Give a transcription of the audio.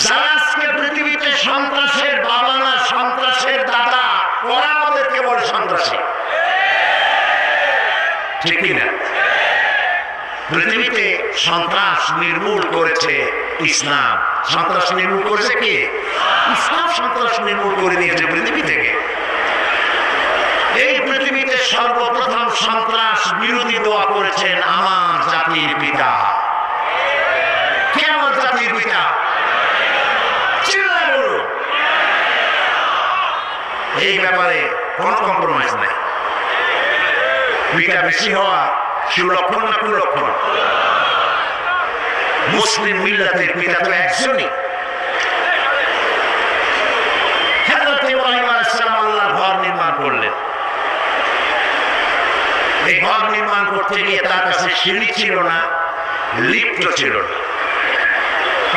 যারা আজকে পৃথিবীতে সন্ত্রাসের বাবা না, সন্ত্রাসের দাদা, ওরা আমাদেরকে বলে সন্ত্রাসী, ঠিক কিনা? পৃথিবীতে সন্ত্রাস নির্মূল করেছে ইসলাম। সন্ত্রাস নির্মূল করেছে কে? ইসলাম সন্ত্রাস নির্মূল করে দিয়েছে পৃথিবী থেকে। এই পৃথিবীতে সর্বপ্রথম সন্ত্রাস বিরোধী দোয়া করেছেন আমার জাতির পিতা। কে আমার জাতির পিতা? এই ব্যাপারে কোন কম্প্রোমাইজ নাই। পিতা বেশি হওয়া সুলক্ষণ না কুলক্ষণ? মুসলিম মিল্লাতের পিতা তো একজনই। হযরত ইব্রাহিম আলাইহিস সালাম আল্লাহর ঘর নির্মাণ করলেন। এই ঘর নির্মাণ করতে গিয়ে তার কাছে সিঁড়ি ছিল না, লিফটও ছিল না।